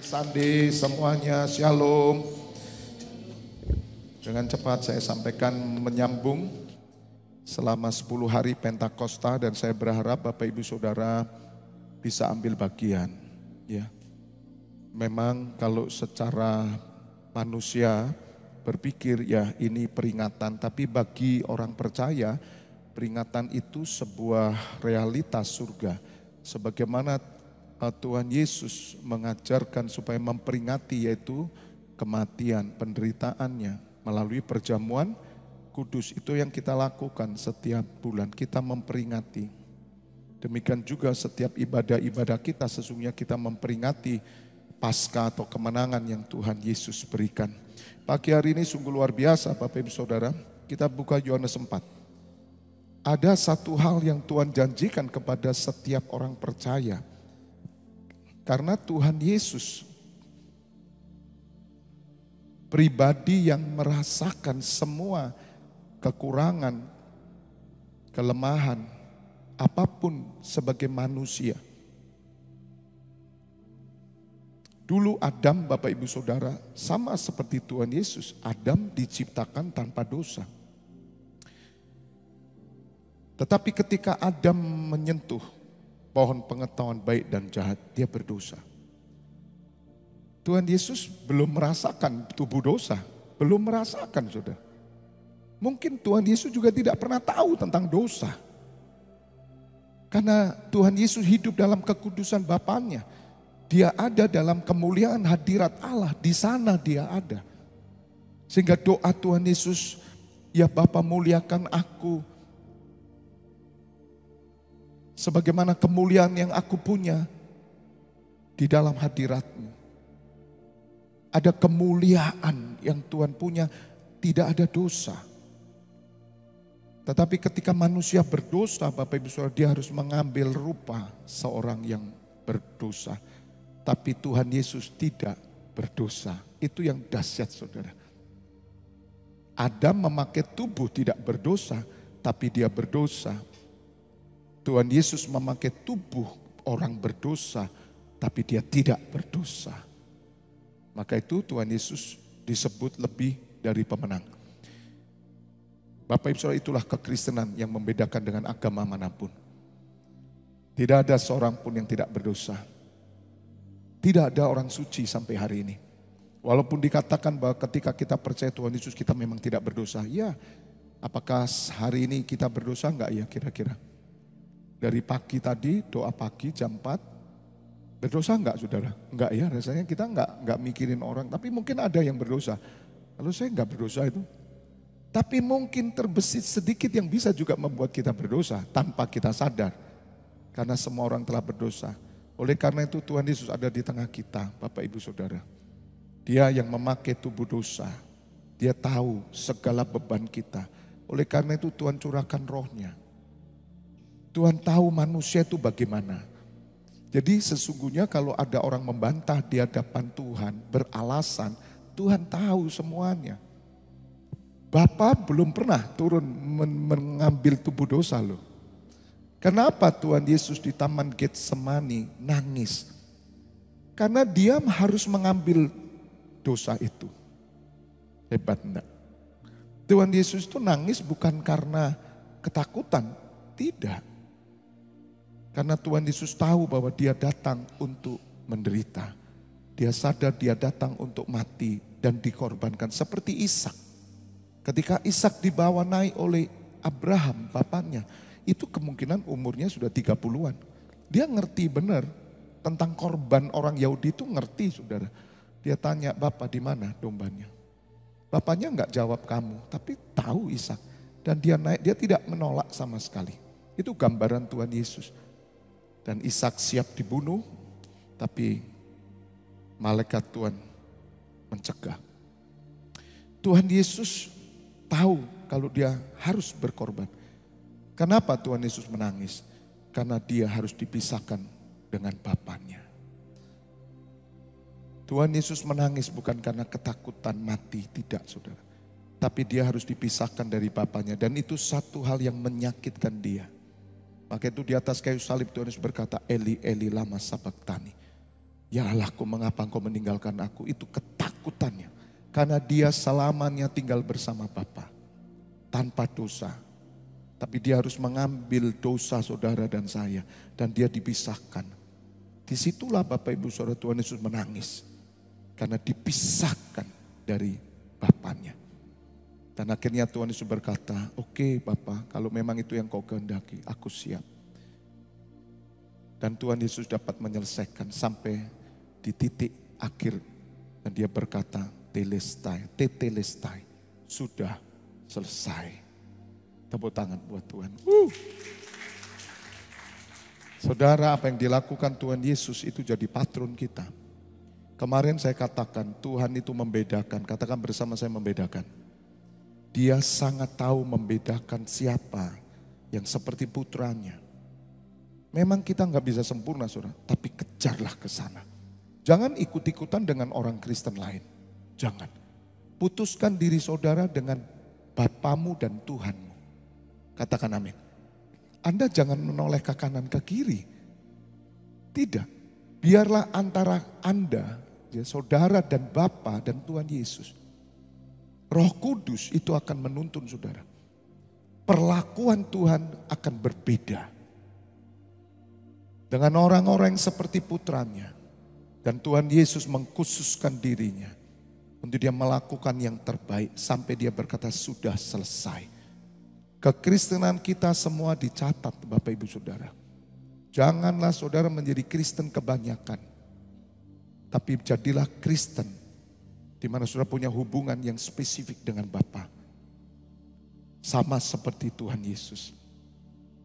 Sandi semuanya, shalom. Dengan cepat saya sampaikan menyambung selama 10 hari Pentakosta dan saya berharap Bapak Ibu Saudara bisa ambil bagian. Ya, memang kalau secara manusia berpikir ya ini peringatan, tapi bagi orang percaya peringatan itu sebuah realitas surga. Sebagaimana Tuhan Yesus mengajarkan supaya memperingati yaitu kematian, penderitaannya melalui perjamuan kudus. Itu yang kita lakukan setiap bulan, kita memperingati. Demikian juga setiap ibadah-ibadah kita sesungguhnya kita memperingati Paskah atau kemenangan yang Tuhan Yesus berikan. Pagi hari ini sungguh luar biasa Bapak Ibu Saudara. Kita buka Yohanes 4. Ada satu hal yang Tuhan janjikan kepada setiap orang percaya. Karena Tuhan Yesus pribadi yang merasakan semua kekurangan, kelemahan, apapun sebagai manusia. Dulu Adam, Bapak Ibu Saudara, sama seperti Tuhan Yesus. Adam diciptakan tanpa dosa. Tetapi ketika Adam menyentuh pohon pengetahuan baik dan jahat, dia berdosa. Tuhan Yesus belum merasakan tubuh dosa, belum merasakan saudara. Mungkin Tuhan Yesus juga tidak pernah tahu tentang dosa. Karena Tuhan Yesus hidup dalam kekudusan Bapaknya. Dia ada dalam kemuliaan hadirat Allah, di sana dia ada. Sehingga doa Tuhan Yesus, ya Bapa muliakan aku, sebagaimana kemuliaan yang aku punya di dalam hadirat-Mu. Ada kemuliaan yang Tuhan punya, tidak ada dosa. Tetapi ketika manusia berdosa, Bapak Ibu Saudara, dia harus mengambil rupa seorang yang berdosa. Tapi Tuhan Yesus tidak berdosa. Itu yang dahsyat saudara. Adam memakai tubuh tidak berdosa, tapi dia berdosa. Tuhan Yesus memakai tubuh orang berdosa, tapi dia tidak berdosa. Maka itu Tuhan Yesus disebut lebih dari pemenang. Bapak Ibu Saudara, itulah kekristenan yang membedakan dengan agama manapun. Tidak ada seorang pun yang tidak berdosa. Tidak ada orang suci sampai hari ini. Walaupun dikatakan bahwa ketika kita percaya Tuhan Yesus kita memang tidak berdosa. Ya, apakah hari ini kita berdosa enggak ya kira-kira? Dari pagi tadi, doa pagi jam 4, berdosa enggak saudara? Enggak ya, rasanya kita enggak mikirin orang. Tapi mungkin ada yang berdosa. Lalu saya enggak berdosa itu. Tapi mungkin terbesit sedikit yang bisa juga membuat kita berdosa tanpa kita sadar. Karena semua orang telah berdosa. Oleh karena itu Tuhan Yesus ada di tengah kita, Bapak Ibu Saudara. Dia yang memakai tubuh dosa. Dia tahu segala beban kita. Oleh karena itu Tuhan curahkan rohnya. Tuhan tahu manusia itu bagaimana. Jadi sesungguhnya kalau ada orang membantah di hadapan Tuhan, beralasan, Tuhan tahu semuanya. Bapa belum pernah turun mengambil tubuh dosa loh. Kenapa Tuhan Yesus di Taman Getsemani nangis? Karena dia harus mengambil dosa itu. Hebat enggak? Tuhan Yesus itu nangis bukan karena ketakutan. Tidak. Karena Tuhan Yesus tahu bahwa dia datang untuk menderita. Dia sadar dia datang untuk mati dan dikorbankan. Seperti Ishak. Ketika Ishak dibawa naik oleh Abraham, bapaknya. Itu kemungkinan umurnya sudah 30-an. Dia ngerti benar tentang korban orang Yahudi itu ngerti saudara. Dia tanya, Bapak di mana dombanya? Bapaknya enggak jawab kamu, tapi tahu Ishak. Dan dia naik, dia tidak menolak sama sekali. Itu gambaran Tuhan Yesus. Dan Ishak siap dibunuh, tapi malaikat Tuhan mencegah. Tuhan Yesus tahu kalau dia harus berkorban. Kenapa Tuhan Yesus menangis? Karena dia harus dipisahkan dengan Bapaknya. Tuhan Yesus menangis bukan karena ketakutan mati, tidak saudara. Tapi dia harus dipisahkan dari Bapaknya. Dan itu satu hal yang menyakitkan dia. Maka itu di atas kayu salib Tuhan Yesus berkata, Eli, Eli lama sabachthani. Ya Allahku, mengapa engkau meninggalkan aku? Itu ketakutannya. Karena dia selamanya tinggal bersama Bapa tanpa dosa. Tapi dia harus mengambil dosa saudara dan saya. Dan dia dipisahkan. Disitulah Bapak Ibu Saudara, Tuhan Yesus menangis. Karena dipisahkan dari Bapanya. Dan akhirnya Tuhan Yesus berkata, oke Bapa, kalau memang itu yang kau kehendaki, aku siap. Dan Tuhan Yesus dapat menyelesaikan sampai di titik akhir. Dan dia berkata, tetelestai, sudah selesai. Tepuk tangan buat Tuhan. Saudara, apa yang dilakukan Tuhan Yesus itu jadi patron kita. Kemarin saya katakan Tuhan itu membedakan, katakan bersama saya membedakan. Dia sangat tahu membedakan siapa yang seperti putranya. Memang kita nggak bisa sempurna saudara, tapi kejarlah ke sana. Jangan ikut-ikutan dengan orang Kristen lain. Jangan. Putuskan diri saudara dengan Bapamu dan Tuhanmu. Katakan amin. Anda jangan menoleh ke kanan ke kiri. Tidak. Biarlah antara Anda, ya, saudara dan Bapa dan Tuhan Yesus. Roh Kudus itu akan menuntun saudara. Perlakuan Tuhan akan berbeda. Dengan orang-orang yang seperti putranya. Dan Tuhan Yesus mengkhususkan dirinya. Untuk dia melakukan yang terbaik. Sampai dia berkata sudah selesai. Kekristenan kita semua dicatat Bapak Ibu Saudara. Janganlah saudara menjadi Kristen kebanyakan. Tapi jadilah Kristen. Di mana saudara punya hubungan yang spesifik dengan Bapa. Sama seperti Tuhan Yesus.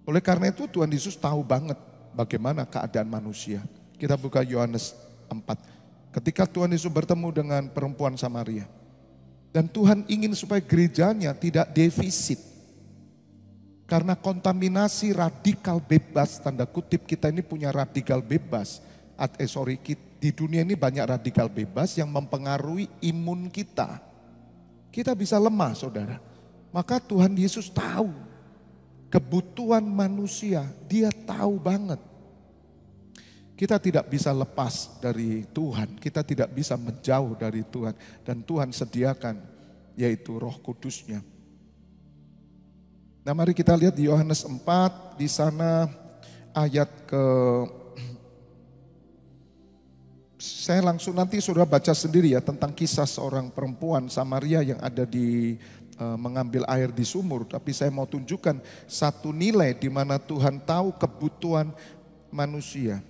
Oleh karena itu Tuhan Yesus tahu banget bagaimana keadaan manusia. Kita buka Yohanes 4. Ketika Tuhan Yesus bertemu dengan perempuan Samaria. Dan Tuhan ingin supaya gerejanya tidak defisit. Karena kontaminasi radikal bebas, tanda kutip kita ini punya radikal bebas. Di dunia ini banyak radikal bebas yang mempengaruhi imun kita. Kita bisa lemah saudara. Maka Tuhan Yesus tahu kebutuhan manusia, dia tahu banget. Kita tidak bisa lepas dari Tuhan, kita tidak bisa menjauh dari Tuhan. Dan Tuhan sediakan, yaitu Roh Kudusnya. Nah mari kita lihat di Yohanes 4, di sana ayat saya langsung nanti sudah baca sendiri ya tentang kisah seorang perempuan Samaria yang ada di mengambil air di sumur. Tapi saya mau tunjukkan satu nilai di mana Tuhan tahu kebutuhan manusia.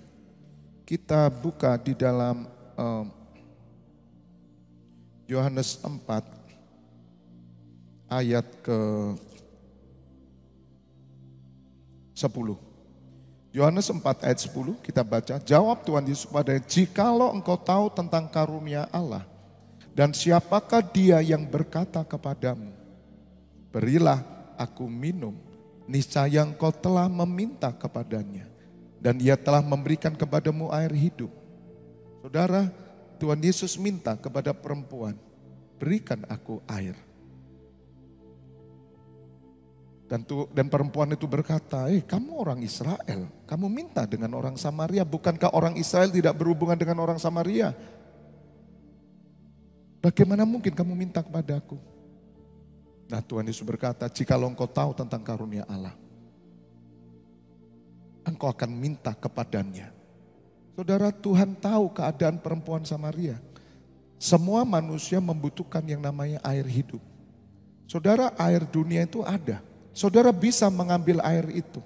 Kita buka di dalam Yohanes 4 ayat ke-10. Yohanes 4 ayat 10 kita baca. Jawab Tuhan Yesus kepadanya, jikalau engkau tahu tentang karunia Allah dan siapakah dia yang berkata kepadamu, berilah aku minum, niscaya engkau telah meminta kepadanya. Dan dia telah memberikan kepadamu air hidup. Saudara, Tuhan Yesus minta kepada perempuan, berikan aku air. Dan perempuan itu berkata, kamu orang Israel, kamu minta dengan orang Samaria. Bukankah orang Israel tidak berhubungan dengan orang Samaria? Bagaimana mungkin kamu minta kepada aku? Nah Tuhan Yesus berkata, jikalau engkau tahu tentang karunia Allah, engkau akan minta kepadanya. Saudara, Tuhan tahu keadaan perempuan Samaria. Semua manusia membutuhkan yang namanya air hidup. Saudara, air dunia itu ada. Saudara bisa mengambil air itu.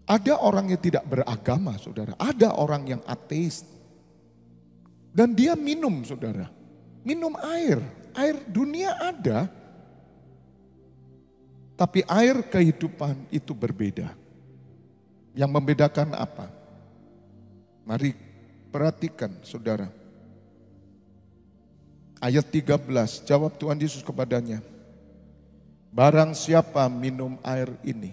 Ada orang yang tidak beragama, saudara. Ada orang yang ateis. Dan dia minum, saudara. Minum air. Air dunia ada. Tapi air kehidupan itu berbeda. Yang membedakan apa? Mari perhatikan saudara. Ayat 13, jawab Tuhan Yesus kepadanya. Barang siapa minum air ini,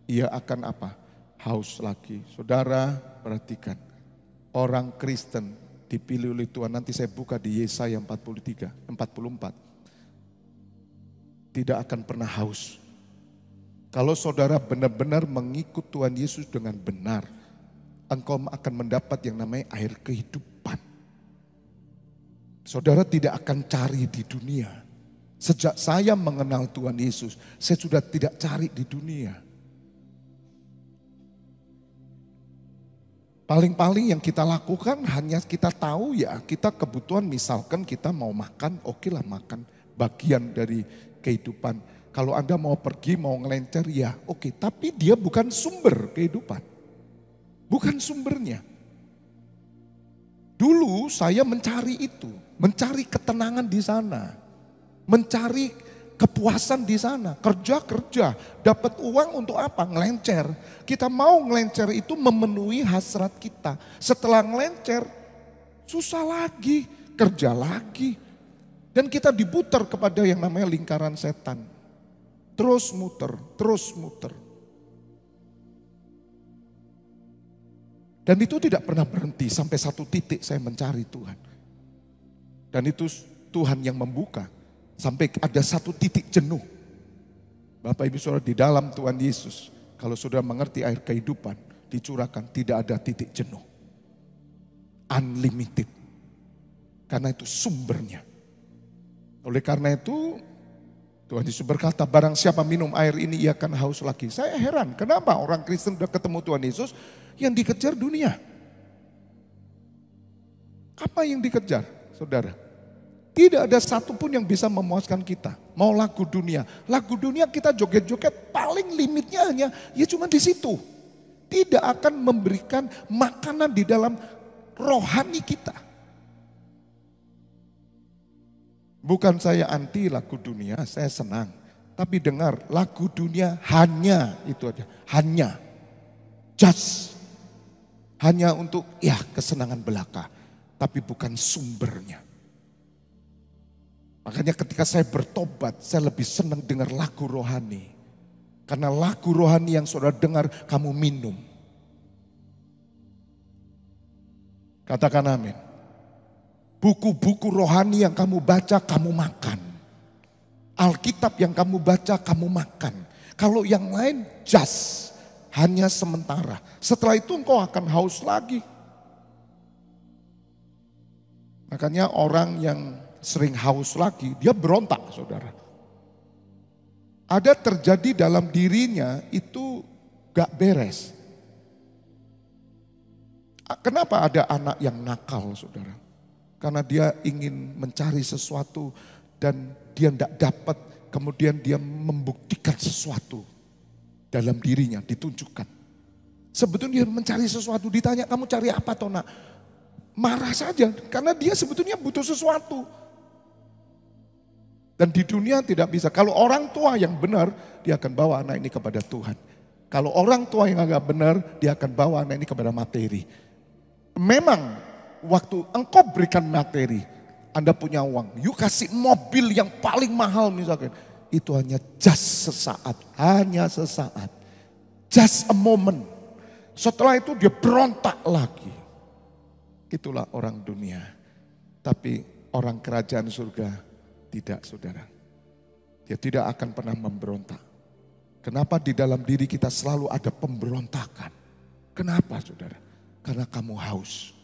ia akan apa? Haus lagi. Saudara perhatikan. Orang Kristen dipilih oleh Tuhan. Nanti saya buka di Yesaya 44. Tidak akan pernah haus. Kalau saudara benar-benar mengikut Tuhan Yesus dengan benar, engkau akan mendapat yang namanya air kehidupan. Saudara tidak akan cari di dunia. Sejak saya mengenal Tuhan Yesus, saya sudah tidak cari di dunia. Paling-paling yang kita lakukan hanya kita tahu ya, kita kebutuhan misalkan kita mau makan, oke lah makan. Bagian dari kehidupan. Kalau Anda mau pergi, mau ngelencer ya oke. Tapi dia bukan sumber kehidupan. Bukan sumbernya. Dulu saya mencari itu. Mencari ketenangan di sana. Mencari kepuasan di sana. Kerja. Dapat uang untuk apa? Ngelencer. Kita mau ngelencer itu memenuhi hasrat kita. Setelah ngelencer, susah lagi. Kerja lagi. Dan kita diputar kepada yang namanya lingkaran setan. Terus muter. Dan itu tidak pernah berhenti sampai satu titik saya mencari Tuhan. Dan itu Tuhan yang membuka. Sampai ada satu titik jenuh. Bapak Ibu Saudara di dalam Tuhan Yesus. Kalau saudara mengerti air kehidupan dicurahkan tidak ada titik jenuh. Unlimited. Karena itu sumbernya. Oleh karena itu Tuhan Yesus berkata barang siapa minum air ini ia akan haus lagi. Saya heran kenapa orang Kristen sudah ketemu Tuhan Yesus yang dikejar dunia. Apa yang dikejar saudara? Tidak ada satupun yang bisa memuaskan kita. Mau lagu dunia. Lagu dunia kita joget-joget paling limitnya hanya ya cuma di situ. Tidak akan memberikan makanan di dalam rohani kita. Bukan saya anti lagu dunia, saya senang. Tapi dengar lagu dunia hanya itu aja. Hanya. Just. Hanya untuk ya kesenangan belaka. Tapi bukan sumbernya. Makanya ketika saya bertobat, saya lebih senang dengar lagu rohani. Karena lagu rohani yang saudara dengar, kamu minum. Katakan amin. Buku-buku rohani yang kamu baca, kamu makan. Alkitab yang kamu baca, kamu makan. Kalau yang lain, just. Hanya sementara. Setelah itu engkau akan haus lagi. Makanya orang yang sering haus lagi, dia berontak saudara. Ada terjadi dalam dirinya itu gak beres. Kenapa ada anak yang nakal saudara? Karena dia ingin mencari sesuatu dan dia tidak dapat. Kemudian dia membuktikan sesuatu dalam dirinya, ditunjukkan. Sebetulnya dia mencari sesuatu, ditanya kamu cari apa toh nak? Marah saja karena dia sebetulnya butuh sesuatu. Dan di dunia tidak bisa. Kalau orang tua yang benar, dia akan bawa anak ini kepada Tuhan. Kalau orang tua yang agak benar, dia akan bawa anak ini kepada materi. Memang waktu engkau berikan materi, Anda punya uang, you kasih mobil yang paling mahal misalkan. Itu hanya just sesaat, hanya sesaat. Just a moment. Setelah itu dia berontak lagi. Itulah orang dunia. Tapi orang kerajaan surga tidak saudara. Dia tidak akan pernah memberontak. Kenapa di dalam diri kita selalu ada pemberontakan? Kenapa saudara? Karena kamu haus.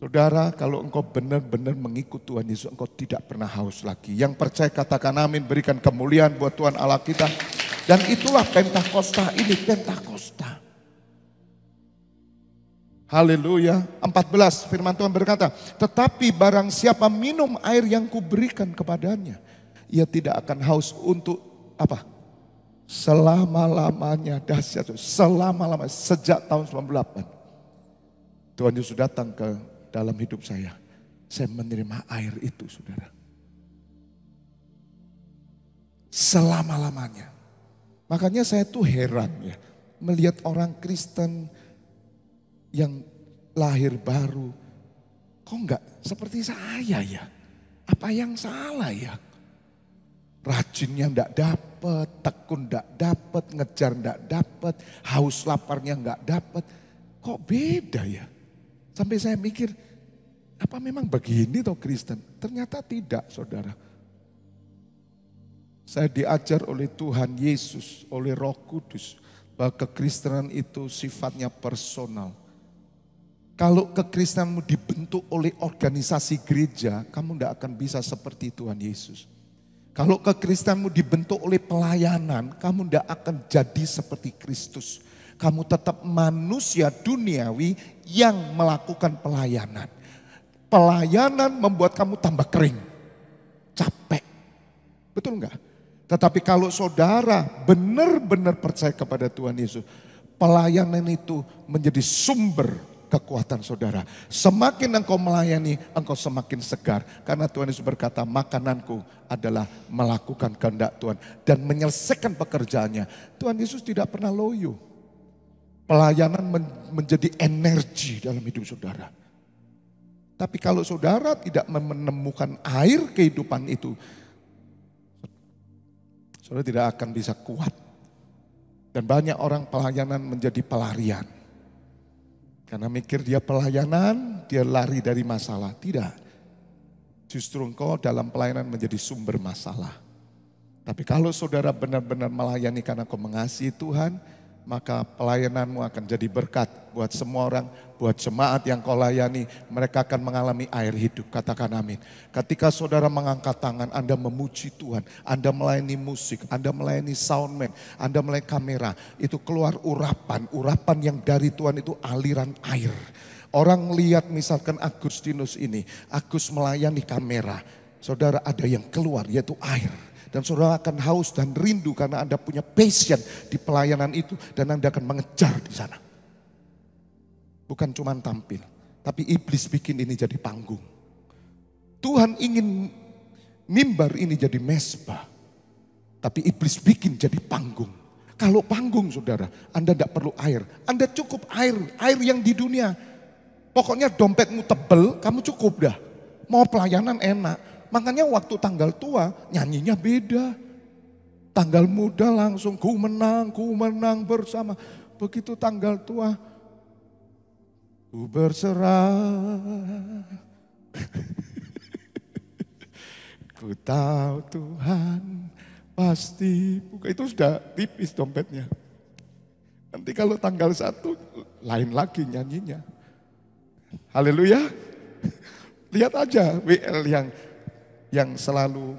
Saudara, kalau engkau benar-benar mengikut Tuhan Yesus, engkau tidak pernah haus lagi. Yang percaya katakan amin, berikan kemuliaan buat Tuhan Allah kita. Dan itulah Pentakosta ini, Pentakosta. Haleluya. 14 firman Tuhan berkata, tetapi barang siapa minum air yang kuberikan kepadanya, ia tidak akan haus untuk apa? Selama-lamanya. Dahsyat, selama-lamanya. Sejak tahun 98. Tuhan Yesus datang ke dalam hidup saya. Saya menerima air itu saudara. Selama-lamanya. Makanya saya tuh heran ya. Melihat orang Kristen yang lahir baru. Kok enggak seperti saya ya? Apa yang salah ya? Rajinnya enggak dapat, tekun enggak dapat, ngejar enggak dapat, haus laparnya enggak dapat. Kok beda ya? Sampai saya mikir, apa memang begini toh Kristen? Ternyata tidak saudara. Saya diajar oleh Tuhan Yesus, oleh Roh Kudus. bahwa kekristenan itu sifatnya personal. Kalau kekristenanmu dibentuk oleh organisasi gereja, kamu tidak akan bisa seperti Tuhan Yesus. Kalau kekristenanmu dibentuk oleh pelayanan, kamu tidak akan jadi seperti Kristus. Kamu tetap manusia duniawi yang melakukan pelayanan. Pelayanan membuat kamu tambah kering, capek. Betul enggak? Tetapi kalau saudara benar-benar percaya kepada Tuhan Yesus, pelayanan itu menjadi sumber kekuatan saudara. Semakin engkau melayani, engkau semakin segar. Karena Tuhan Yesus berkata, makananku adalah melakukan kehendak Tuhan dan menyelesaikan pekerjaannya. Tuhan Yesus tidak pernah loyo. Pelayanan menjadi energi dalam hidup saudara. Tapi kalau saudara tidak menemukan air kehidupan itu, saudara tidak akan bisa kuat. Dan banyak orang pelayanan menjadi pelarian. Karena mikir dia pelayanan, dia lari dari masalah. Tidak. Justru engkau dalam pelayanan menjadi sumber masalah. Tapi kalau saudara benar-benar melayani karena kau mengasihi Tuhan, maka pelayananmu akan jadi berkat buat semua orang, buat jemaat yang kau layani. Mereka akan mengalami air hidup, katakan amin. Ketika saudara mengangkat tangan, Anda memuji Tuhan, Anda melayani musik, Anda melayani soundman, Anda melayani kamera, itu keluar urapan yang dari Tuhan itu aliran air. Orang lihat misalkan Agustinus ini, Agus melayani kamera, saudara ada yang keluar yaitu air. Dan saudara akan haus dan rindu karena Anda punya passion di pelayanan itu. Dan Anda akan mengejar di sana. Bukan cuma tampil. Tapi iblis bikin ini jadi panggung. Tuhan ingin mimbar ini jadi mesbah. Tapi iblis bikin jadi panggung. Kalau panggung saudara, Anda tidak perlu air. Anda cukup air yang di dunia. Pokoknya dompetmu tebel, kamu cukup dah. Mau pelayanan enak. Makanya waktu tanggal tua nyanyinya beda. Tanggal muda langsung ku menang bersama. Begitu tanggal tua, ku berserah. Ku tahu Tuhan pasti buka. Itu sudah tipis dompetnya. Nanti kalau tanggal 1 lain lagi nyanyinya. Haleluya. Lihat aja WL yang selalu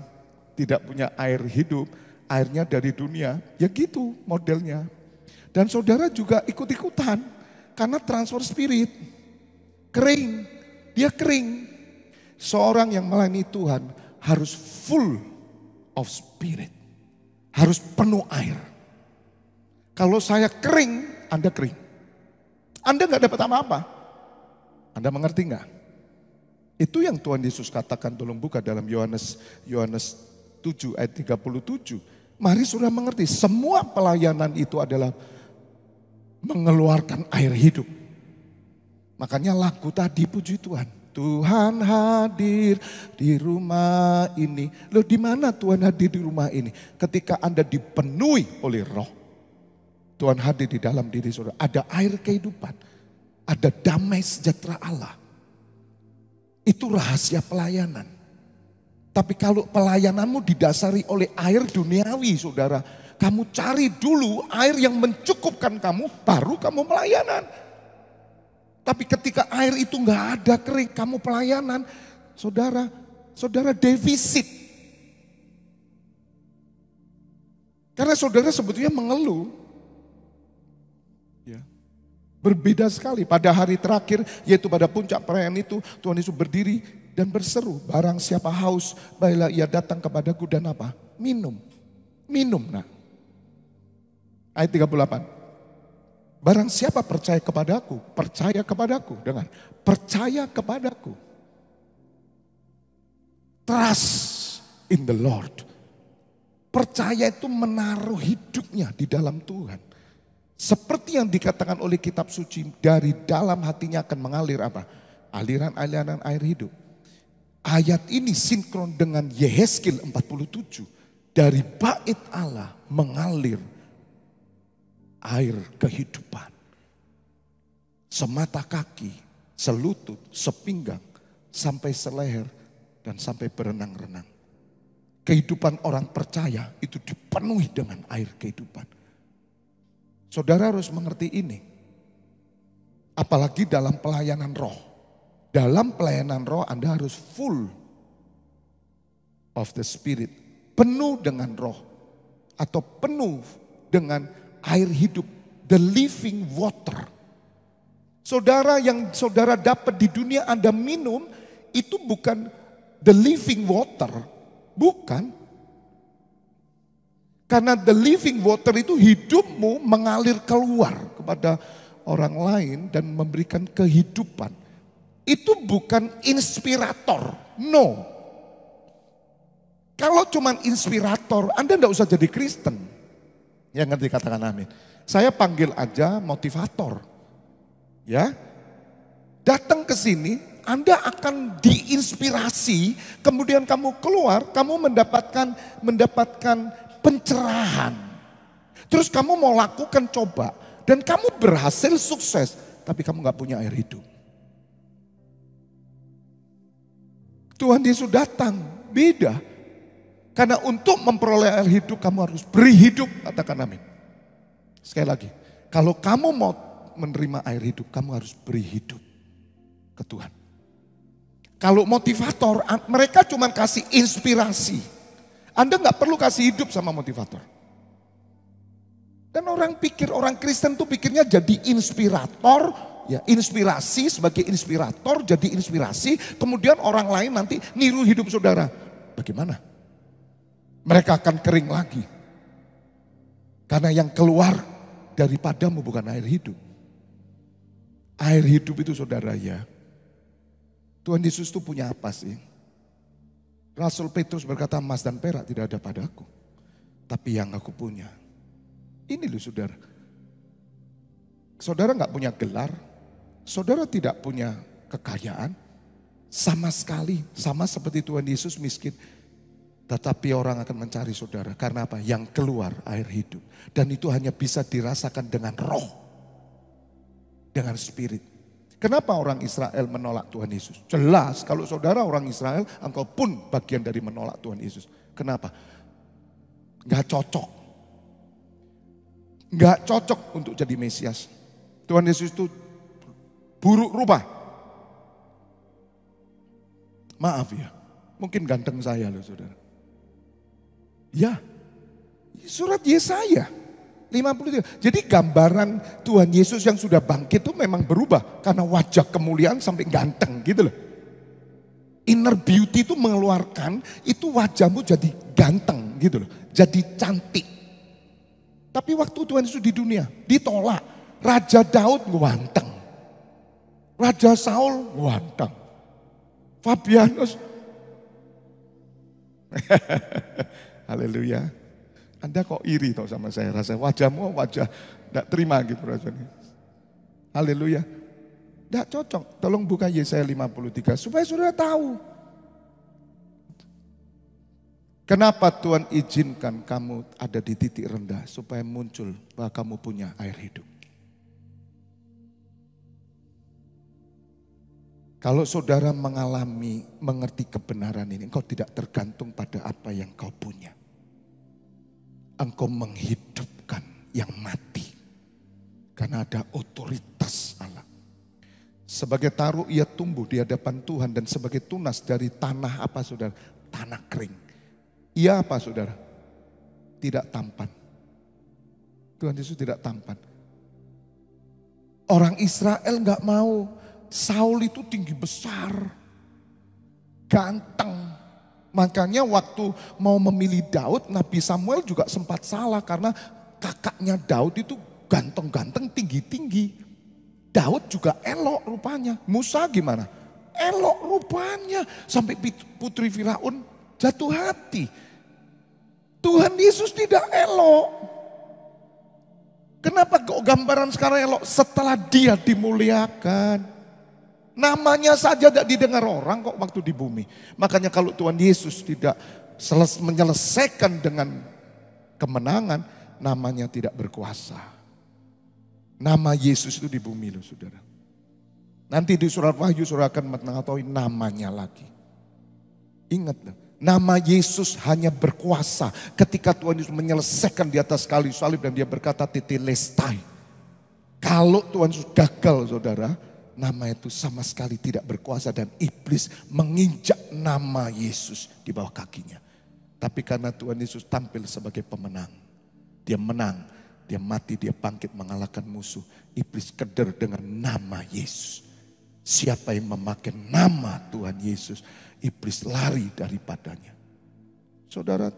tidak punya air hidup, airnya dari dunia, ya gitu modelnya. Dan saudara juga ikut-ikutan, karena transfer spirit, kering, dia kering. Seorang yang melayani Tuhan harus full of spirit, harus penuh air. Kalau saya kering, Anda kering. Anda gak dapat apa-apa. Anda mengerti gak? Itu yang Tuhan Yesus katakan, tolong buka dalam Yohanes 7 ayat 37. Mari sudah mengerti, semua pelayanan itu adalah mengeluarkan air hidup. Makanya lagu tadi puji Tuhan. Tuhan hadir di rumah ini. Loh di mana Tuhan hadir di rumah ini? Ketika Anda dipenuhi oleh roh. Tuhan hadir di dalam diri saudara. Ada air kehidupan. Ada damai sejahtera Allah. Itu rahasia pelayanan. Tapi kalau pelayananmu didasari oleh air duniawi saudara. Kamu cari dulu air yang mencukupkan kamu, baru kamu pelayanan. Tapi ketika air itu gak ada kering, kamu pelayanan. Saudara defisit. Karena saudara sebetulnya mengeluh. Ya. Berbeda sekali pada hari terakhir, yaitu pada puncak perayaan itu, Tuhan Yesus berdiri dan berseru, barang siapa haus, baiklah ia datang kepadaku dan apa? Minum. Minum nak. Ayat 38. Barang siapa percaya kepadaku, dengar, percaya kepadaku. Trust in the Lord. Percaya itu menaruh hidupnya di dalam Tuhan. Seperti yang dikatakan oleh kitab suci, dari dalam hatinya akan mengalir apa? Aliran-aliran air hidup. Ayat ini sinkron dengan Yehezkiel 47. Dari bait Allah mengalir air kehidupan. Semata kaki, selutut, sepinggang, sampai seleher, dan sampai berenang-renang. Kehidupan orang percaya itu dipenuhi dengan air kehidupan. Saudara harus mengerti ini. Apalagi dalam pelayanan roh. Dalam pelayanan roh Anda harus full of the Spirit. Penuh dengan roh. Atau penuh dengan air hidup. The living water. Saudara yang saudara dapat di dunia Anda minum, itu bukan the living water. Bukan. Karena the living water itu hidupmu mengalir keluar kepada orang lain dan memberikan kehidupan. Itu bukan inspirator. No. Kalau cuman inspirator, Anda enggak usah jadi Kristen. Ya ngerti, katakan amin. Saya panggil aja motivator. Ya. Datang ke sini, Anda akan diinspirasi, kemudian kamu keluar, kamu mendapatkan pencerahan. Terus kamu mau lakukan coba. Dan kamu berhasil sukses. Tapi kamu gak punya air hidup. Tuhan Yesus datang. Beda. Karena untuk memperoleh air hidup kamu harus beri hidup. Katakan amin. Sekali lagi. Kalau kamu mau menerima air hidup, kamu harus beri hidup ke Tuhan. Kalau motivator, mereka cuma kasih inspirasi. Anda nggak perlu kasih hidup sama motivator. Dan orang pikir, orang Kristen tuh pikirnya jadi inspirator, ya inspirasi sebagai inspirator, jadi inspirasi, kemudian orang lain nanti niru hidup saudara. Bagaimana? Mereka akan kering lagi. Karena yang keluar daripadamu bukan air hidup. Air hidup itu saudara ya. Tuhan Yesus itu punya apa sih? Rasul Petrus berkata, emas dan perak tidak ada padaku. Tapi yang aku punya. Ini loh saudara. Saudara gak punya gelar. Saudara tidak punya kekayaan. Sama sekali. Sama seperti Tuhan Yesus miskin. Tetapi orang akan mencari saudara. Karena apa? Yang keluar air hidup. Dan itu hanya bisa dirasakan dengan roh. Dengan spirit. Kenapa orang Israel menolak Tuhan Yesus? Jelas kalau saudara orang Israel, engkau pun bagian dari menolak Tuhan Yesus. Kenapa? Gak cocok. Gak cocok untuk jadi Mesias. Tuhan Yesus itu buruk rupa. Maaf ya, mungkin ganteng saya loh saudara. Ya, surat Yesaya 53. Jadi gambaran Tuhan Yesus yang sudah bangkit itu memang berubah. Karena wajah kemuliaan sampai ganteng gitu loh. Inner beauty itu mengeluarkan, itu wajahmu jadi ganteng gitu loh. Jadi cantik. Tapi waktu Tuhan Yesus di dunia, ditolak. Raja Daud ganteng. Raja Saul ganteng. Fabianus. Haleluya. Anda kok iri tau sama saya, rasa wajahmu wajah tidak terima gitu rasanya. Haleluya. Tidak cocok, tolong buka Yesaya 53 supaya saudara tahu. Kenapa Tuhan izinkan kamu ada di titik rendah supaya muncul bahwa kamu punya air hidup. Kalau saudara mengerti kebenaran ini, engkau tidak tergantung pada apa yang kau punya. Engkau menghidupkan yang mati. Karena ada otoritas Allah. Sebagai taruh ia tumbuh di hadapan Tuhan. Dan sebagai tunas dari tanah apa saudara? Tanah kering. Ia apa saudara? Tidak tampan. Tuhan Yesus tidak tampan. Orang Israel gak mau. Saul itu tinggi besar. Ganteng. Makanya waktu mau memilih Daud, Nabi Samuel juga sempat salah karena kakaknya Daud itu ganteng-ganteng, tinggi-tinggi. Daud juga elok rupanya. Musa gimana? Elok rupanya. Sampai putri Firaun jatuh hati. Tuhan Yesus tidak elok. Kenapa kok gambaran sekarang elok? Setelah dia dimuliakan. Namanya saja tidak didengar orang kok waktu di bumi. Makanya kalau Tuhan Yesus tidak menyelesaikan dengan kemenangan, namanya tidak berkuasa. Nama Yesus itu di bumi loh saudara. Nanti di surat Wahyu saudara akan mengetahui namanya lagi. Ingat loh, Nama Yesus hanya berkuasa ketika Tuhan Yesus menyelesaikan di atas kayu salib dan dia berkata tetelestai. Kalau Tuhan Yesus gagal saudara, nama itu sama sekali tidak berkuasa dan iblis menginjak nama Yesus di bawah kakinya. Tapi karena Tuhan Yesus tampil sebagai pemenang, dia menang, dia mati, dia bangkit mengalahkan musuh. Iblis keder dengan nama Yesus. Siapa yang memakai nama Tuhan Yesus, iblis lari daripadanya. Saudara,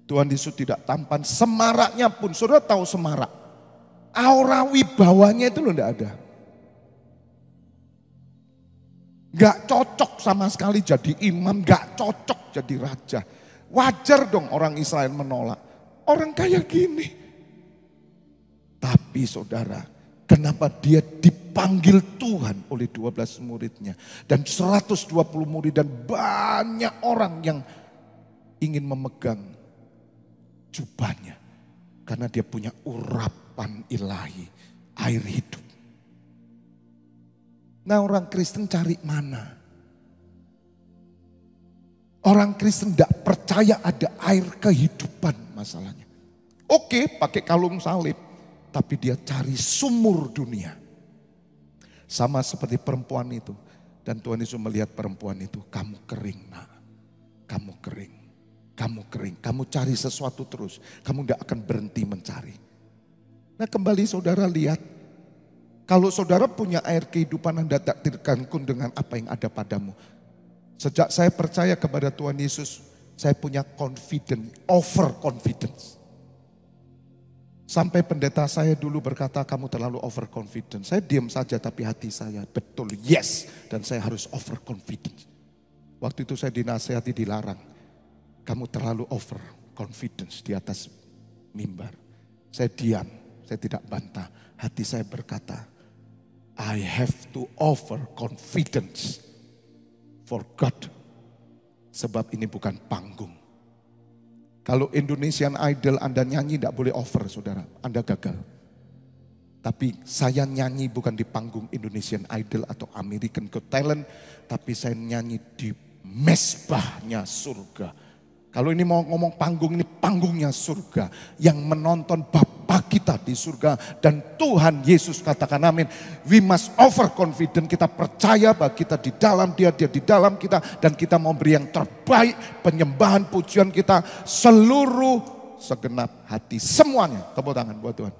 Tuhan Yesus tidak tampan, semaraknya pun, saudara tahu semarak. Aura wibawanya itu loh tidak ada. Gak cocok sama sekali jadi imam, gak cocok jadi raja. Wajar dong orang Israel menolak. Orang kayak gini. Tapi saudara, kenapa dia dipanggil Tuhan oleh 12 muridnya. Dan 120 murid dan banyak orang yang ingin memegang jubahnya. Karena dia punya urapan ilahi, air hidup. Nah orang Kristen cari mana? Orang Kristen tidak percaya ada air kehidupan masalahnya. Oke pakai kalung salib. Tapi dia cari sumur dunia. Sama seperti perempuan itu. Dan Tuhan Yesus melihat perempuan itu. Kamu kering nak. Kamu kering. Kamu kering. Kamu cari sesuatu terus. Kamu tidak akan berhenti mencari. Nah kembali saudara lihat. Kalau saudara punya air kehidupan Anda tak tergantung dengan apa yang ada padamu. Sejak saya percaya kepada Tuhan Yesus. Saya punya confidence. Over confidence. Sampai pendeta saya dulu berkata kamu terlalu overconfident. Saya diam saja tapi hati saya betul yes. Dan saya harus overconfident. Waktu itu saya dinasihati dilarang. Kamu terlalu overconfidence di atas mimbar. Saya diam, saya tidak bantah. Hati saya berkata I have to overconfidence for God. Sebab ini bukan panggung. Kalau Indonesian Idol Anda nyanyi tidak boleh over saudara, Anda gagal. Tapi saya nyanyi bukan di panggung Indonesian Idol atau American Got Talent. Tapi saya nyanyi di mesbahnya surga. Kalau ini mau ngomong panggung, ini panggungnya surga. Yang menonton Bapa kita di surga. Dan Tuhan Yesus katakan amin. We must overconfident. Kita percaya bahwa kita di dalam dia, dia di dalam kita. Dan kita mau beri yang terbaik. Penyembahan pujian kita seluruh segenap hati. Semuanya. Tepuk tangan buat Tuhan.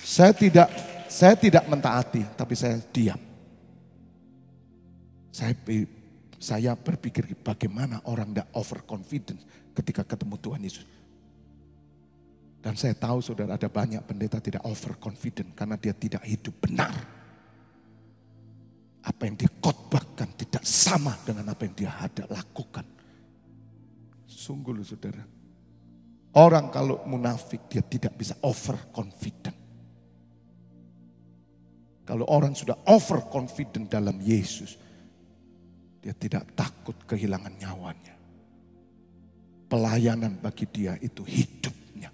Saya tidak mentaati, tapi saya diam. Saya berpikir bagaimana orang tidak overconfident ketika ketemu Tuhan Yesus. Dan saya tahu saudara ada banyak pendeta tidak overconfident karena dia tidak hidup benar. Apa yang dikhotbahkan tidak sama dengan apa yang dia ada lakukan. Sungguh loh saudara. Orang kalau munafik dia tidak bisa overconfident. Kalau orang sudah overconfident dalam Yesus, dia tidak takut kehilangan nyawanya. Pelayanan bagi dia itu hidupnya.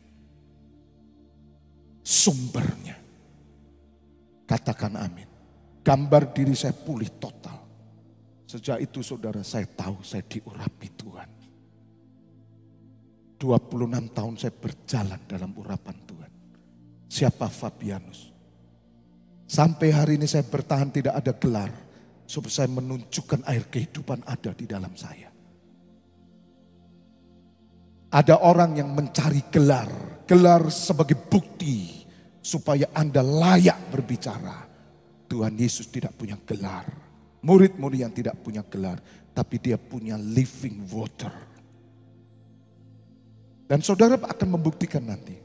Sumbernya. Katakan amin. Gambar diri saya pulih total. Sejak itu saudara saya tahu saya diurapi Tuhan. 26 tahun saya berjalan dalam urapan Tuhan. Siapa Fabianus? Sampai hari ini saya bertahan tidak ada gelar. Supaya saya menunjukkan air kehidupan ada di dalam saya. Ada orang yang mencari gelar. Gelar sebagai bukti. Supaya Anda layak berbicara. Tuhan Yesus tidak punya gelar. Murid-murid yang tidak punya gelar. Tapi dia punya living water. Dan saudara akan membuktikan nanti.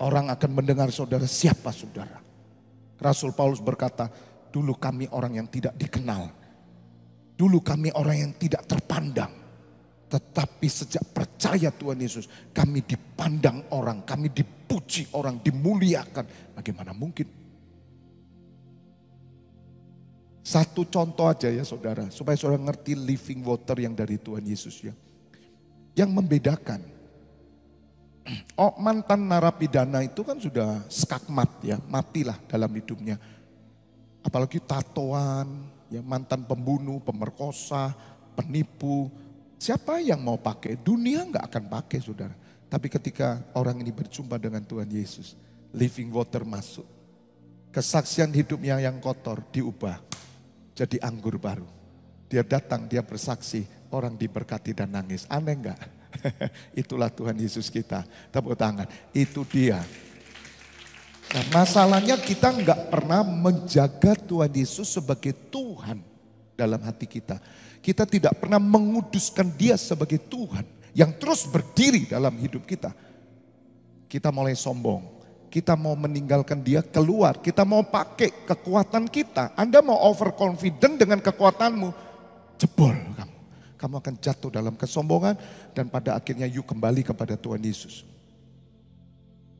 Orang akan mendengar saudara siapa saudara. Rasul Paulus berkata, dulu kami orang yang tidak dikenal. Dulu kami orang yang tidak terpandang. Tetapi sejak percaya Tuhan Yesus, kami dipandang orang, kami dipuji orang, dimuliakan. Bagaimana mungkin? Satu contoh aja ya saudara, supaya saudara ngerti living water yang dari Tuhan Yesus ya. Yang membedakan. Oh, mantan narapidana itu kan sudah skakmat ya, matilah dalam hidupnya. Apalagi tatoan Ya, mantan pembunuh, pemerkosa, penipu. Siapa yang mau pakai? Dunia nggak akan pakai, saudara. Tapi ketika orang ini berjumpa dengan Tuhan Yesus, living water masuk. Kesaksian hidupnya yang kotor diubah jadi anggur baru. Dia datang, dia bersaksi, orang diberkati dan nangis. Aneh enggak? Itulah Tuhan Yesus kita. Tepuk tangan. Itu dia. Nah, masalahnya kita enggak pernah menjaga Tuhan Yesus sebagai Tuhan dalam hati kita. Kita tidak pernah menguduskan dia sebagai Tuhan yang terus berdiri dalam hidup kita. Kita mulai sombong. Kita mau meninggalkan dia keluar. Kita mau pakai kekuatan kita. Anda mau overconfident dengan kekuatanmu. Jebol kamu. Kamu akan jatuh dalam kesombongan. Dan pada akhirnya you kembali kepada Tuhan Yesus.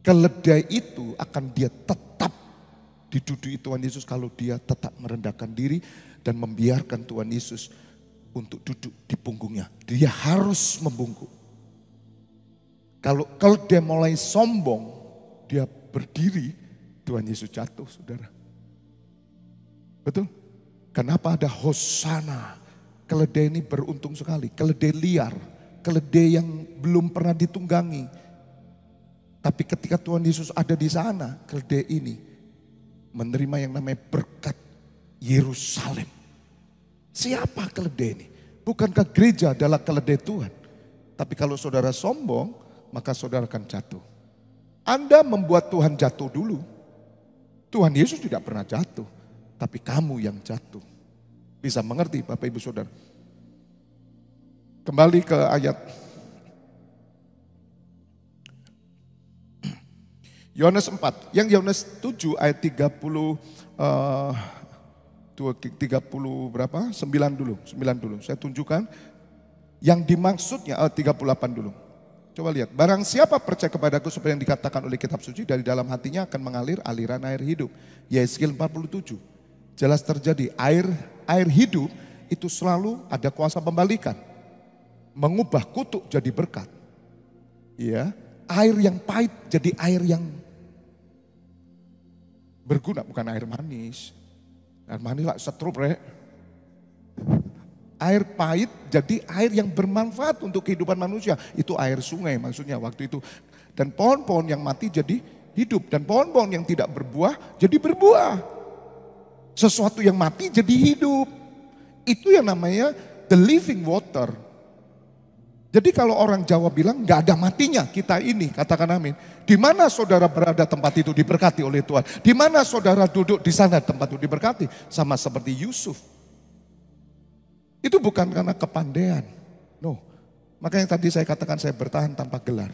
Keledai itu akan dia tetap diduduki Tuhan Yesus. Kalau dia tetap merendahkan diri. Dan membiarkan Tuhan Yesus untuk duduk di punggungnya. Dia harus membungkuk. Kalau dia mulai sombong. Dia berdiri, Tuhan Yesus jatuh, saudara. Betul? Kenapa ada hosana? Keledai ini beruntung sekali. Keledai liar. Keledai yang belum pernah ditunggangi. Tapi ketika Tuhan Yesus ada di sana, keledai ini menerima yang namanya berkat Yerusalem. Siapa keledai ini? Bukankah gereja adalah keledai Tuhan? Tapi kalau saudara sombong, maka saudara akan jatuh. Anda membuat Tuhan jatuh dulu. Tuhan Yesus tidak pernah jatuh. Tapi kamu yang jatuh. Bisa mengerti Bapak Ibu Saudara? Kembali ke ayat Yohanes 4. Yang Yohanes 7 ayat 30 berapa? 9 dulu. Saya tunjukkan. Yang dimaksudnya 38 dulu. Coba lihat, barang siapa percaya kepadaku seperti yang dikatakan oleh kitab suci, dari dalam hatinya akan mengalir aliran air hidup. Yesaya 47. Jelas terjadi, air hidup itu selalu ada kuasa pembalikan. Mengubah kutuk jadi berkat. Ya, air yang pahit jadi air yang berguna, bukan air manis. Air manis lah setrup, rek. Air pahit jadi air yang bermanfaat untuk kehidupan manusia. Itu air sungai maksudnya waktu itu. Dan pohon-pohon yang mati jadi hidup. Dan pohon-pohon yang tidak berbuah jadi berbuah. Sesuatu yang mati jadi hidup. Itu yang namanya the living water. Jadi kalau orang Jawa bilang gak ada matinya kita ini, katakan amin. Di mana saudara berada tempat itu diberkati oleh Tuhan. Di mana saudara duduk di sana tempat itu diberkati. Sama seperti Yusuf. Itu bukan karena kepandaian. No. Makanya tadi saya katakan saya bertahan tanpa gelar.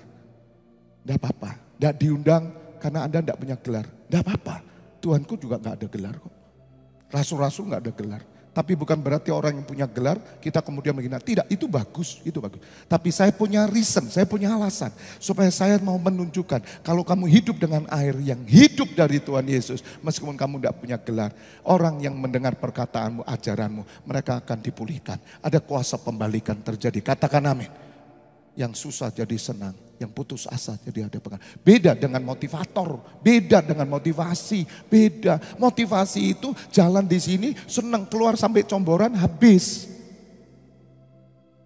Tidak apa-apa. Tidak diundang karena Anda tidak punya gelar. Tidak apa-apa. Tuhanku juga gak ada gelar kok. Rasul-rasul gak ada gelar. Tapi bukan berarti orang yang punya gelar kita kemudian menghina. Tidak, itu bagus, itu bagus. Tapi saya punya reason, saya punya alasan. Supaya saya mau menunjukkan kalau kamu hidup dengan air yang hidup dari Tuhan Yesus. Meskipun kamu tidak punya gelar. Orang yang mendengar perkataanmu, ajaranmu, mereka akan dipulihkan. Ada kuasa pembalikan terjadi. Katakan amin. Yang susah jadi senang. Yang putus asa jadi ada pengaruh. Beda dengan motivator, beda dengan motivasi, beda. Motivasi itu jalan di sini senang, keluar sampai comboran habis.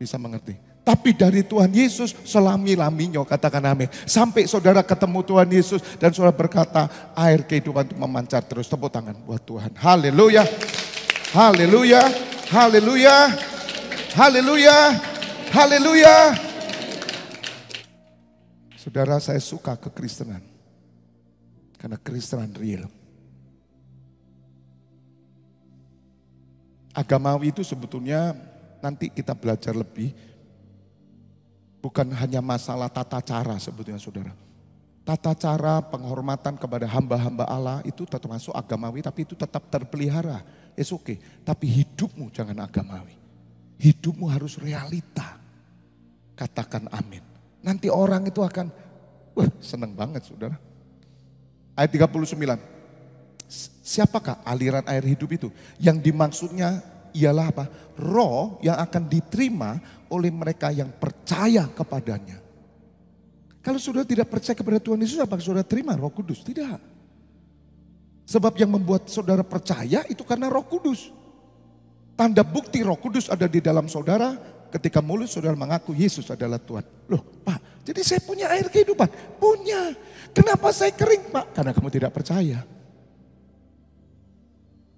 Bisa mengerti? Tapi dari Tuhan Yesus selami-laminya, katakan amin. Sampai saudara ketemu Tuhan Yesus dan saudara berkata air kehidupan itu memancar terus. Tepuk tangan buat Tuhan. Haleluya, haleluya, haleluya, haleluya, haleluya. Saudara, saya suka kekristenan. Karena kekristenan real. Agamawi itu sebetulnya nanti kita belajar lebih. Bukan hanya masalah tata cara sebetulnya saudara. Tata cara penghormatan kepada hamba-hamba Allah itu tetap masuk agamawi. Tapi itu tetap terpelihara. It's okay. Tapi hidupmu jangan agamawi. Hidupmu harus realita. Katakan amin. Nanti orang itu akan, senang banget saudara. Ayat 39. Siapakah aliran air hidup itu? Yang dimaksudnya ialah apa? Roh yang akan diterima oleh mereka yang percaya kepadanya. Kalau saudara tidak percaya kepada Tuhan Yesus, apakah saudara terima Roh Kudus? Tidak. Sebab yang membuat saudara percaya itu karena Roh Kudus. Tanda bukti Roh Kudus ada di dalam saudara ketika mulut saudara mengaku Yesus adalah Tuhan. Loh Pak, jadi saya punya air kehidupan? Punya. Kenapa saya kering Pak? Karena kamu tidak percaya.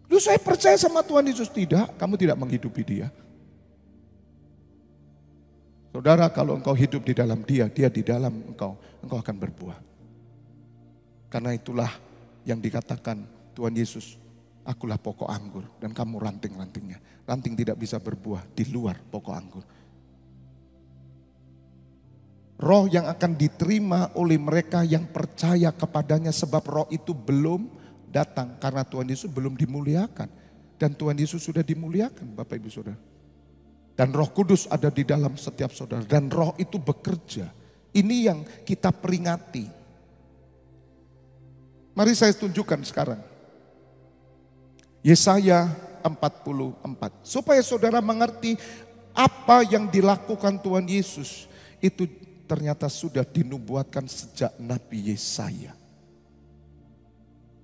Loh saya percaya sama Tuhan Yesus. Tidak, kamu tidak menghidupi dia. Saudara, kalau engkau hidup di dalam dia, dia di dalam engkau akan berbuah. Karena itulah yang dikatakan Tuhan Yesus, akulah pokok anggur dan kamu ranting-rantingnya. Ranting tidak bisa berbuah di luar pokok anggur. Roh yang akan diterima oleh mereka yang percaya kepadanya, sebab roh itu belum datang karena Tuhan Yesus belum dimuliakan. Dan Tuhan Yesus sudah dimuliakan Bapak Ibu Saudara. Dan Roh Kudus ada di dalam setiap saudara. Dan roh itu bekerja. Ini yang kita peringati. Mari saya tunjukkan sekarang. Yesaya 44. Supaya saudara mengerti apa yang dilakukan Tuhan Yesus. Itu ternyata sudah dinubuatkan sejak Nabi Yesaya.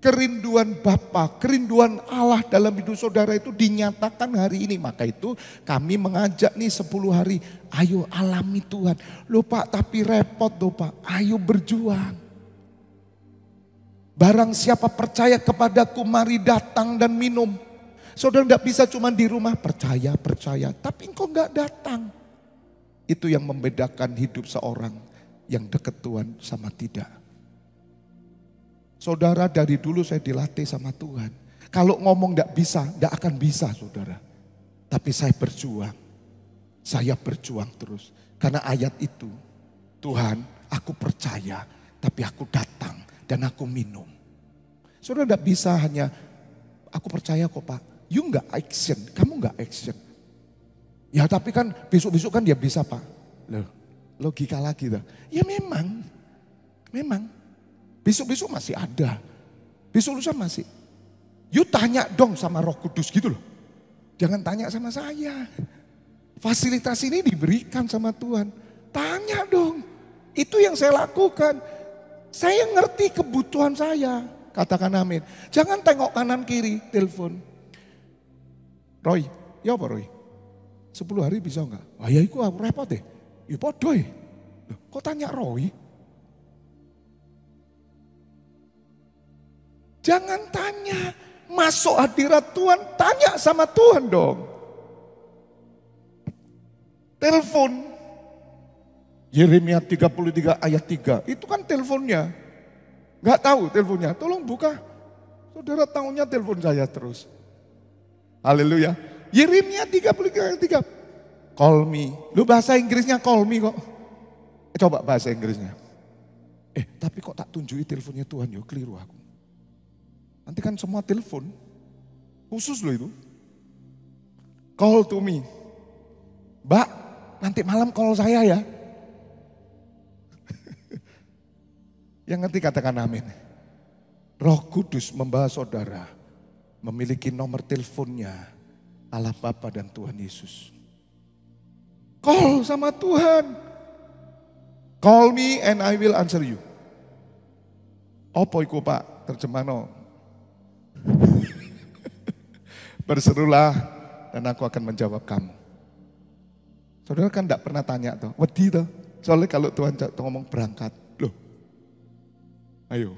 Kerinduan Bapa, kerinduan Allah dalam hidup saudara itu dinyatakan hari ini. Maka itu kami mengajak nih 10 hari, ayo alami Tuhan. Loh Pak, tapi repot loh Pak, ayo berjuang. Barang siapa percaya kepadaku, mari datang dan minum. Saudara tidak bisa cuma di rumah percaya, tapi engkau enggak datang. Itu yang membedakan hidup seorang yang dekat Tuhan sama tidak. Saudara, dari dulu saya dilatih sama Tuhan. Kalau ngomong enggak bisa, enggak akan bisa saudara. Tapi saya berjuang. Saya berjuang terus. Karena ayat itu, Tuhan aku percaya, tapi aku datang dan aku minum. Saudara enggak bisa hanya, aku percaya kok Pak. You enggak action, kamu enggak action. Ya tapi kan besok-besok kan dia bisa Pak. Loh, logika lagi dah. Ya memang. Besok-besok masih ada. Besok lusa masih. You tanya dong sama Roh Kudus gitu loh. Jangan tanya sama saya. Fasilitas ini diberikan sama Tuhan. Tanya dong. Itu yang saya lakukan. Saya ngerti kebutuhan saya. Katakan amin. Jangan tengok kanan kiri, telepon. Roy, ya apa Roy? 10 hari bisa enggak? Ah ya itu repot deh. Ya podo ya. Kok tanya Roy? Jangan tanya, masuk hadirat Tuhan, tanya sama Tuhan dong. Telepon. Yeremia 33 ayat 3, itu kan teleponnya. Gak tahu teleponnya, tolong buka. Saudara tahunya telepon saya terus. Haleluya. Yeremia 33 ayat 3. Call me. Lu bahasa Inggrisnya call me kok. Coba bahasa Inggrisnya. Tapi kok tak tunjuki teleponnya Tuhan, yo keliru aku. Nanti kan semua telepon, khusus loh itu. Call to me. Mbak, nanti malam call saya ya. Yang ngerti katakan amin. Roh Kudus membawa saudara memiliki nomor teleponnya Allah Bapa dan Tuhan Yesus. Call sama Tuhan. Call me and I will answer you. Apa iku Pak? Terjemahno. Berserulah dan aku akan menjawab kamu. Saudara kan enggak pernah tanya tuh, wedi tuh. Soalnya kalau Tuhan ngomong berangkat, loh. Ayo.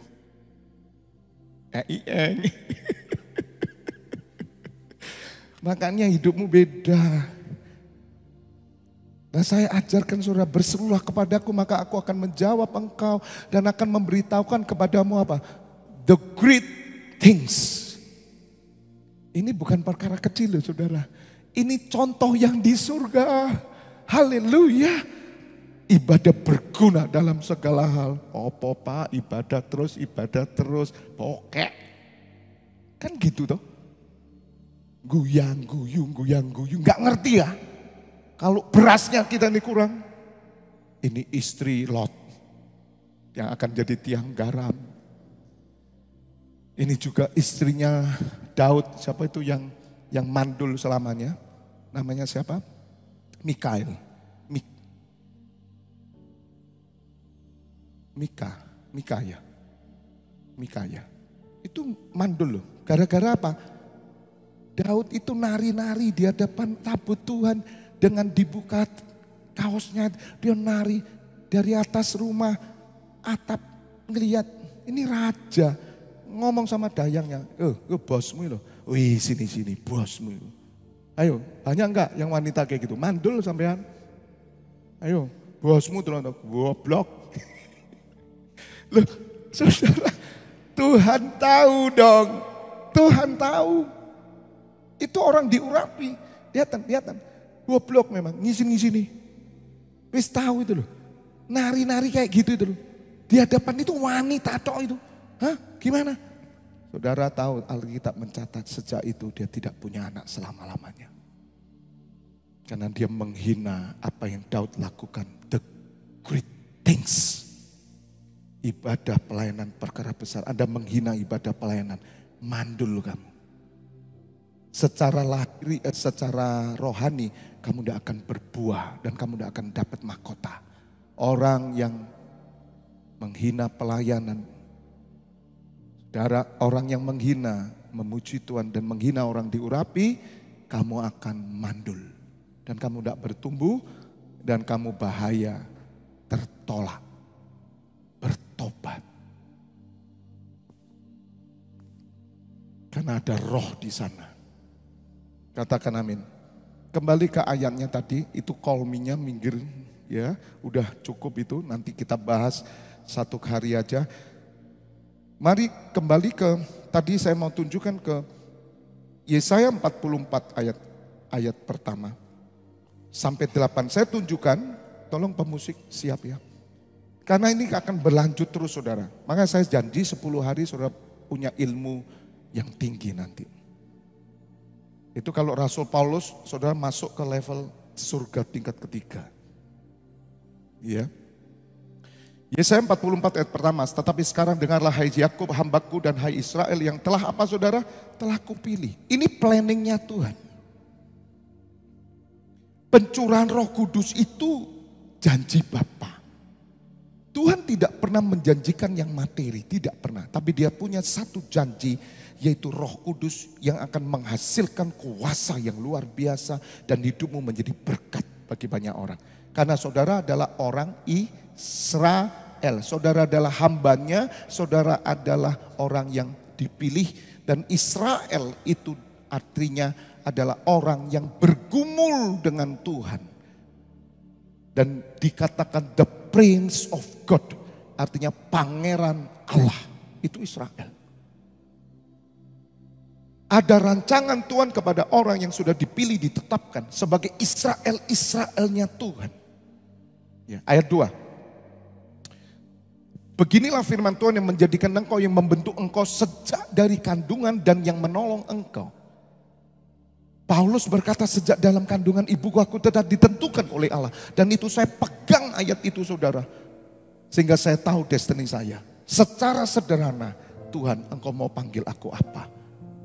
Makanya hidupmu beda. Nah saya ajarkan saudara, berserulah kepadaku maka aku akan menjawab engkau dan akan memberitahukan kepadamu apa? The great things. Ini bukan perkara kecil loh saudara. Ini contoh yang di surga. Haleluya. Ibadah berguna dalam segala hal. Opo Pak, ibadah terus. Pokek. Kan gitu toh. Guyang guyung. Gak ngerti ya. Kalau berasnya kita ini kurang. Ini istri Lot. Yang akan jadi tiang garam. Ini juga istrinya Daud, siapa itu yang mandul selamanya? Namanya siapa? Mikael. Mika ya. Itu mandul loh. Gara-gara apa? Daud itu nari-nari di hadapan tabut Tuhan dengan dibuka kaosnya. Dia nari dari atas rumah atap ngelihat ini raja. Ngomong sama dayangnya, bosmu loh. Wih sini bosmu. Ayo, banyak enggak yang wanita kayak gitu? Mandul sampean. Ayo, bosmu tuh goblok. Loh, saudara, Tuhan tahu dong. Tuhan tahu. Itu orang diurapi. Lihat. Goblok memang, ngisin-ngisini. Wis tahu itu loh. Nari-nari kayak gitu itu loh. Di hadapan itu wanita tok itu. Hah? Gimana? Saudara tahu Alkitab mencatat sejak itu dia tidak punya anak selama-lamanya. Karena dia menghina apa yang Daud lakukan. The great things. Ibadah pelayanan perkara besar. Anda menghina ibadah pelayanan. Mandul kamu. Secara lahir, secara rohani kamu tidak akan berbuah. Dan kamu tidak akan dapat mahkota. Orang yang menghina pelayanan. Orang yang menghina, memuji Tuhan dan menghina orang diurapi, kamu akan mandul. Dan kamu tidak bertumbuh dan kamu bahaya tertolak. Bertobat. Karena ada roh di sana. Katakan amin. Kembali ke ayatnya tadi, itu kolminya minggir ya, udah cukup itu, nanti kita bahas satu hari aja. Mari kembali ke, tadi saya mau tunjukkan ke Yesaya 44 ayat pertama. Sampai 8 saya tunjukkan, tolong pemusik siap ya. Karena ini akan berlanjut terus saudara. Maka saya janji 10 hari saudara punya ilmu yang tinggi nanti. Itu kalau Rasul Paulus saudara masuk ke level surga tingkat ketiga. Ya. Yesaya 44 ayat pertama, tetapi sekarang dengarlah hai Yakub hambaku dan hai Israel yang telah apa saudara? Telah kupilih. Ini planningnya Tuhan. Pencurahan Roh Kudus itu janji Bapa. Tuhan tidak pernah menjanjikan yang materi, tidak pernah. Tapi dia punya satu janji yaitu Roh Kudus yang akan menghasilkan kuasa yang luar biasa dan hidupmu menjadi berkat bagi banyak orang. Karena saudara adalah orang Israel. Saudara adalah hambanya, saudara adalah orang yang dipilih. Dan Israel itu artinya adalah orang yang bergumul dengan Tuhan. Dan dikatakan the Prince of God, artinya pangeran Allah, itu Israel. Ada rancangan Tuhan kepada orang yang sudah dipilih, ditetapkan sebagai Israelnya Tuhan. Ya, ayat 2. Beginilah firman Tuhan yang menjadikan engkau, yang membentuk engkau sejak dari kandungan dan yang menolong engkau. Paulus berkata sejak dalam kandungan ibuku aku telah ditentukan oleh Allah. Dan itu saya pegang ayat itu saudara. Sehingga saya tahu destiny saya. Secara sederhana, Tuhan engkau mau panggil aku apa?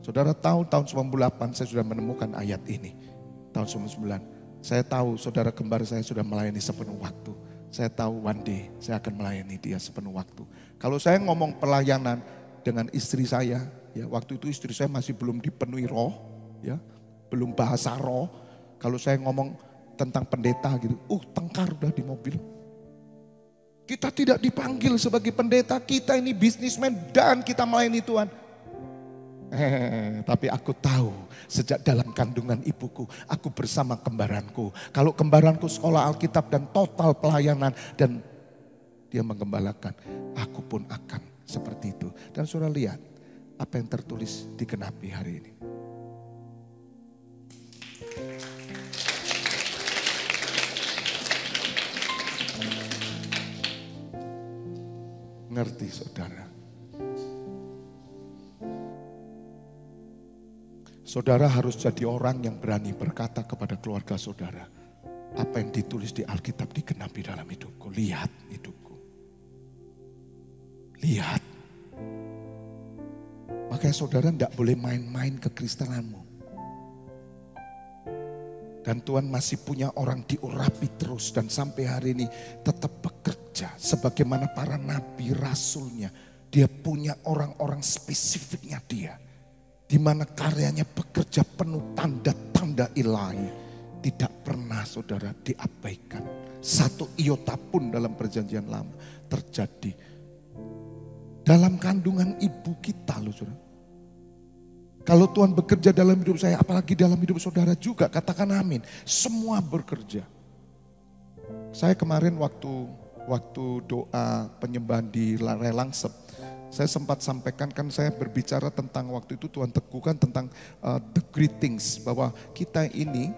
Saudara tahu tahun 98 saya sudah menemukan ayat ini. Tahun 99. Saya tahu saudara kembar saya sudah melayani sepenuh waktu. Saya tahu one day saya akan melayani dia sepenuh waktu. Kalau saya ngomong pelayanan dengan istri saya, ya waktu itu istri saya masih belum dipenuhi roh, ya belum bahasa roh. Kalau saya ngomong tentang pendeta gitu, tengkar udah di mobil. Kita tidak dipanggil sebagai pendeta, kita ini bisnismen dan kita melayani Tuhan. Tapi aku tahu sejak dalam kandungan ibuku aku bersama kembaranku. Kalau kembaranku sekolah Alkitab dan total pelayanan dan dia menggembalakan, aku pun akan seperti itu. Dan saudara lihat apa yang tertulis digenapi hari ini. Ngerti saudara? Saudara harus jadi orang yang berani berkata kepada keluarga saudara, apa yang ditulis di Alkitab digenapi dalam hidupku. Lihat hidupku. Lihat. Makanya saudara tidak boleh main-main kekristenanmu. Dan Tuhan masih punya orang diurapi terus dan sampai hari ini tetap bekerja. Sebagaimana para nabi rasulnya. Dia punya orang-orang spesifiknya dia. di mana karyanya bekerja penuh tanda-tanda ilahi, tidak pernah saudara diabaikan. Satu iota pun dalam perjanjian lama terjadi. Dalam kandungan ibu kita loh saudara. Kalau Tuhan bekerja dalam hidup saya, apalagi dalam hidup saudara juga, katakan amin. Semua bekerja. Saya kemarin waktu doa penyembahan di Relangsep, saya sempat sampaikan, kan saya berbicara tentang waktu itu Tuhan teguhkan tentang the great things. Bahwa kita ini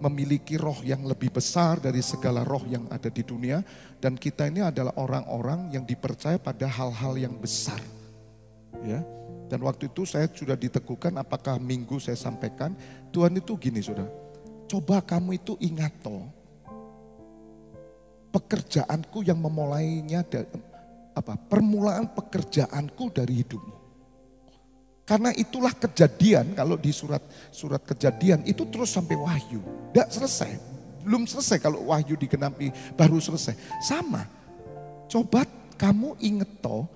memiliki roh yang lebih besar dari segala roh yang ada di dunia. Dan kita ini adalah orang-orang yang dipercaya pada hal-hal yang besar. Ya. Dan waktu itu saya sudah diteguhkan, apakah minggu saya sampaikan, Tuhan itu gini saudara, coba kamu itu ingat toh, pekerjaanku yang memulainya, permulaan pekerjaanku dari hidupmu. Karena itulah Kejadian, kalau di surat Kejadian itu terus sampai Wahyu. Tidak selesai, belum selesai kalau Wahyu digenapi baru selesai. Sama, coba kamu ingat toh,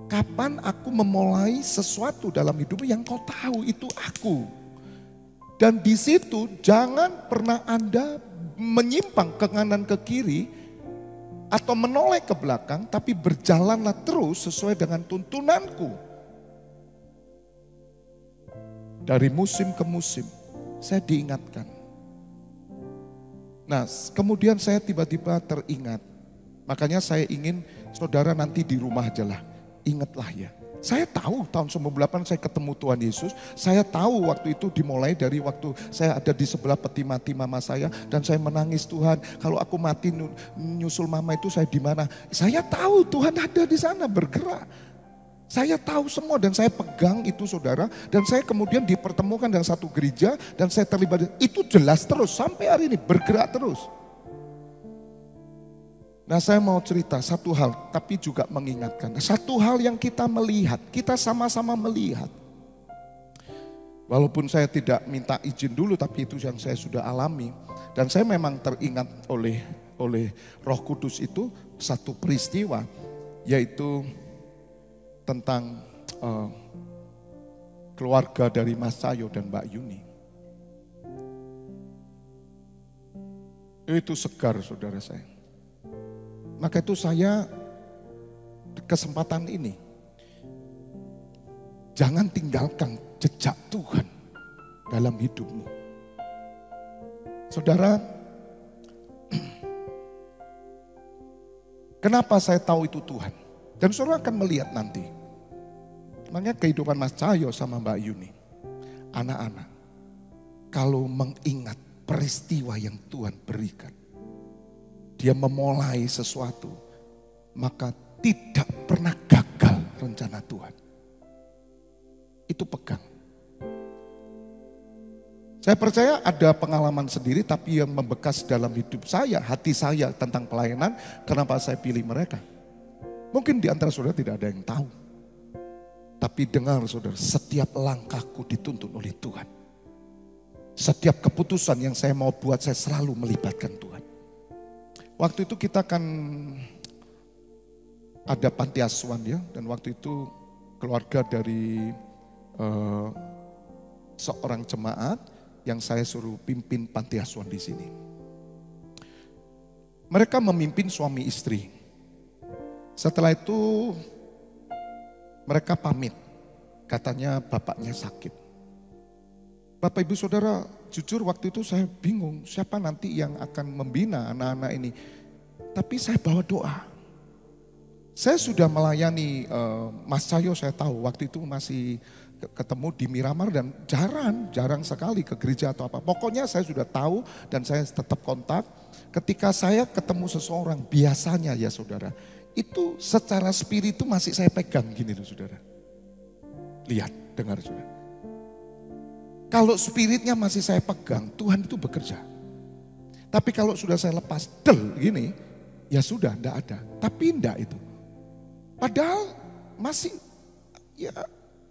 kapan aku memulai sesuatu dalam hidupmu yang kau tahu itu aku. Dan di situ jangan pernah Anda menyimpang ke kanan ke kiri atau menoleh ke belakang, tapi berjalanlah terus sesuai dengan tuntunanku. Dari musim ke musim saya diingatkan. Nah, kemudian saya tiba-tiba teringat. Makanya saya ingin saudara nanti di rumah aja lah, ingatlah ya. Saya tahu tahun 98 saya ketemu Tuhan Yesus. Saya tahu waktu itu dimulai dari waktu saya ada di sebelah peti mati mama saya. Dan saya menangis, Tuhan kalau aku mati nyusul mama itu saya di mana. Saya tahu Tuhan ada di sana bergerak. Saya tahu semua dan saya pegang itu saudara. Dan saya kemudian dipertemukan dengan satu gereja dan saya terlibat. Itu jelas terus sampai hari ini bergerak terus. Nah, saya mau cerita satu hal, tapi juga mengingatkan. Satu hal yang kita melihat, kita sama-sama melihat. Walaupun saya tidak minta izin dulu, tapi itu yang saya sudah alami. Dan saya memang teringat oleh Roh Kudus itu satu peristiwa, yaitu tentang keluarga dari Mas Cayo dan Mbak Yuni. Itu segar saudara saya. Maka itu saya kesempatan ini, jangan tinggalkan jejak Tuhan dalam hidupmu. Saudara, kenapa saya tahu itu Tuhan? Dan saudara akan melihat nanti. Makanya kehidupan Mas Cayo sama Mbak Yuni, anak-anak, kalau mengingat peristiwa yang Tuhan berikan, dia memulai sesuatu, maka tidak pernah gagal rencana Tuhan. Itu pegang. Saya percaya ada pengalaman sendiri, tapi yang membekas dalam hidup saya, hati saya tentang pelayanan, kenapa saya pilih mereka. Mungkin di antara saudara tidak ada yang tahu. Tapi dengar saudara, setiap langkahku dituntun oleh Tuhan. Setiap keputusan yang saya mau buat, saya selalu melibatkan Tuhan. Waktu itu kita kan ada panti asuhan ya, dan waktu itu keluarga dari seorang jemaat yang saya suruh pimpin panti asuhan di sini. Mereka memimpin suami istri. Setelah itu mereka pamit, katanya bapaknya sakit. Bapak ibu saudara, jujur waktu itu saya bingung siapa nanti yang akan membina anak-anak ini. Tapi saya bawa doa. Saya sudah melayani Mas Cayo, saya tahu waktu itu masih ketemu di Miramar dan jarang sekali ke gereja atau apa. Pokoknya saya sudah tahu dan saya tetap kontak. Ketika saya ketemu seseorang, biasanya ya saudara, itu secara spirit itu masih saya pegang gini loh saudara. Lihat, dengar saudara. Kalau spiritnya masih saya pegang, Tuhan itu bekerja. Tapi kalau sudah saya lepas, gini, ya sudah, enggak ada. Tapi enggak itu. Padahal masih ya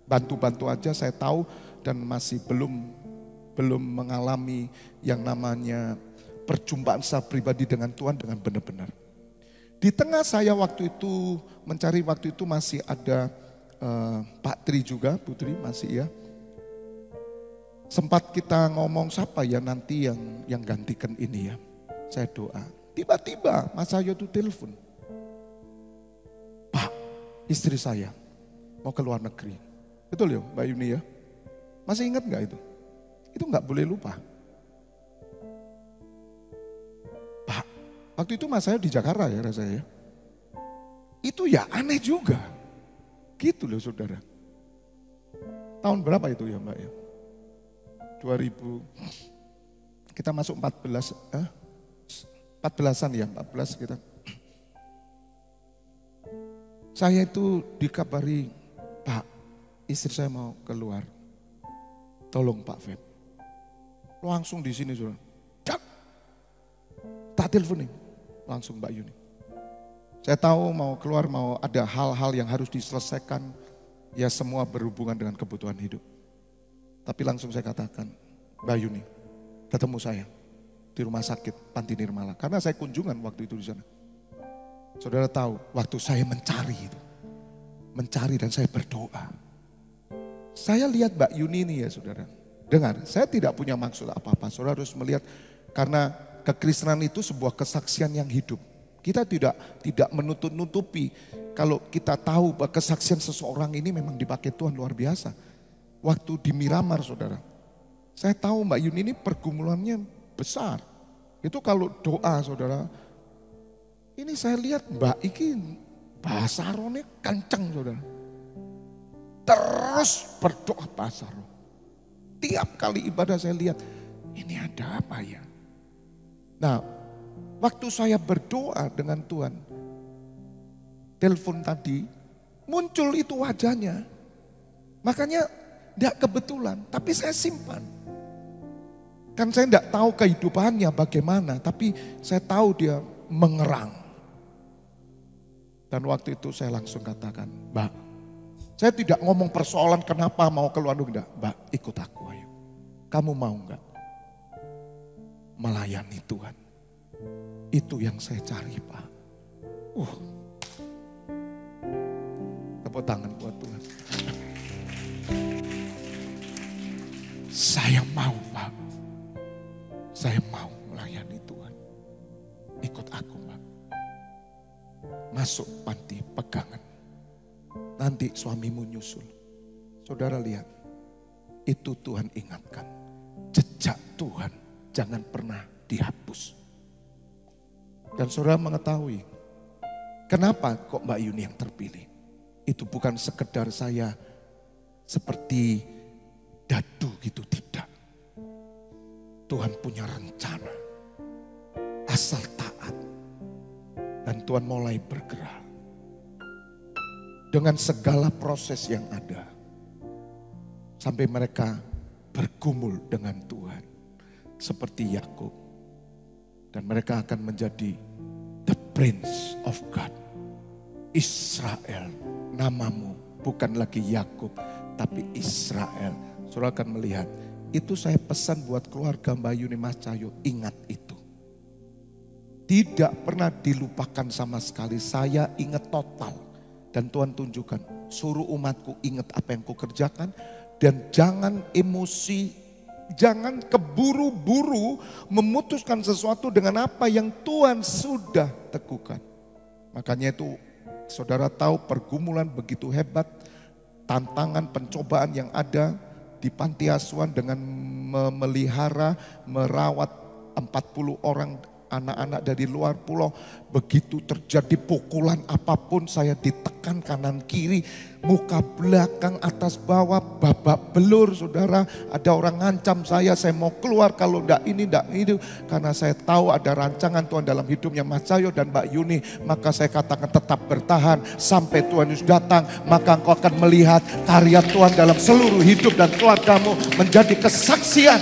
bantu-bantu aja saya tahu dan masih belum mengalami yang namanya perjumpaan saya pribadi dengan Tuhan dengan benar-benar. Di tengah saya waktu itu mencari, waktu itu masih ada Pak Tri juga, Putri masih ya. Sempat kita ngomong siapa ya nanti yang gantikan ini ya. Saya doa. Tiba-tiba Mas Ayo tuh telepon. Pak, istri saya mau ke luar negeri. Betul ya Mbak Yuni ya? Masih ingat gak itu? Itu gak boleh lupa. Pak, waktu itu Mas Ayo di Jakarta ya rasanya ya. Itu ya aneh juga. Gitu loh saudara. Tahun berapa itu ya Mbak ya? 2000, kita masuk 14-an ya, 14 kita. Saya itu dikabari, Pak, istri saya mau keluar. Tolong Pak Feb. Langsung di sini saudara. Cak. Tak teleponin. Langsung Mbak Yuni. Saya tahu mau keluar, mau ada hal-hal yang harus diselesaikan. Ya semua berhubungan dengan kebutuhan hidup. Tapi langsung saya katakan, Mbak Yuni, ketemu saya di rumah sakit Panti Nirmala. Karena saya kunjungan waktu itu di sana. Saudara tahu, waktu saya mencari itu. Mencari dan saya berdoa. Saya lihat Mbak Yuni ini ya saudara. Dengar, saya tidak punya maksud apa-apa. Saudara harus melihat, karena kekristenan itu sebuah kesaksian yang hidup. Kita tidak menutup-nutupi. Kalau kita tahu bahwa kesaksian seseorang ini memang dipakai Tuhan luar biasa. Waktu di Miramar saudara, saya tahu Mbak Yuni ini pergumulannya besar. Itu kalau doa saudara, ini saya lihat Mbak Iki bahasa rohnya kenceng saudara. Terus berdoa bahasa roh. Tiap kali ibadah saya lihat, ini ada apa ya? Nah, waktu saya berdoa dengan Tuhan, telepon tadi, muncul itu wajahnya. Makanya tidak kebetulan, tapi saya simpan. Kan saya tidak tahu kehidupannya bagaimana, tapi saya tahu dia mengerang. Dan waktu itu saya langsung katakan, Mbak, saya tidak ngomong persoalan kenapa mau keluar negeri. Mbak, ikut aku ayo. Kamu mau enggak? Melayani Tuhan. Itu yang saya cari Pak. Tepuk tangan buat Tuhan. Saya mau Pak. Saya mau melayani Tuhan. Ikut aku Pak. Masuk panti pegangan. Nanti suamimu nyusul. Saudara lihat. Itu Tuhan ingatkan. Jejak Tuhan jangan pernah dihapus. Dan saudara mengetahui. Kenapa kok Mbak Yuni yang terpilih? Itu bukan sekedar saya seperti dadu gitu, tidak. Tuhan punya rencana. Asal taat. Dan Tuhan mulai bergerak. Dengan segala proses yang ada. Sampai mereka bergumul dengan Tuhan. Seperti Yakub. Dan mereka akan menjadi the Prince of God. Israel, namamu bukan lagi Yakub, tapi Israel. Saudara akan melihat, itu saya pesan buat keluarga Mbak Yuni Mas Cahyo, ingat itu. Tidak pernah dilupakan sama sekali, saya ingat total. Dan Tuhan tunjukkan, suruh umatku ingat apa yang kukerjakan. Dan jangan emosi, jangan keburu-buru memutuskan sesuatu dengan apa yang Tuhan sudah teguhkan. Makanya itu saudara tahu pergumulan begitu hebat, tantangan pencobaan yang ada di panti asuhan dengan memelihara, merawat 40 orang anak-anak dari luar pulau. Begitu terjadi pukulan apapun, saya ditekan kanan kiri, muka belakang, atas bawah, babak belur saudara. Ada orang ngancam saya mau keluar kalau enggak ini, enggak itu. Karena saya tahu ada rancangan Tuhan dalam hidupnya Mas Cahyo dan Mbak Yuni. Maka saya katakan tetap bertahan sampai Tuhan Yesus datang. Maka engkau akan melihat karya Tuhan dalam seluruh hidup dan keluargamu menjadi kesaksian.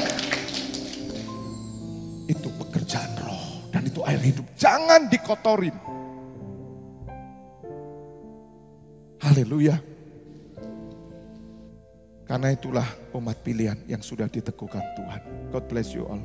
Itu pekerjaan roh dan itu air hidup. Jangan dikotorin. Haleluya. Karena itulah umat pilihan yang sudah diteguhkan Tuhan. God bless you all.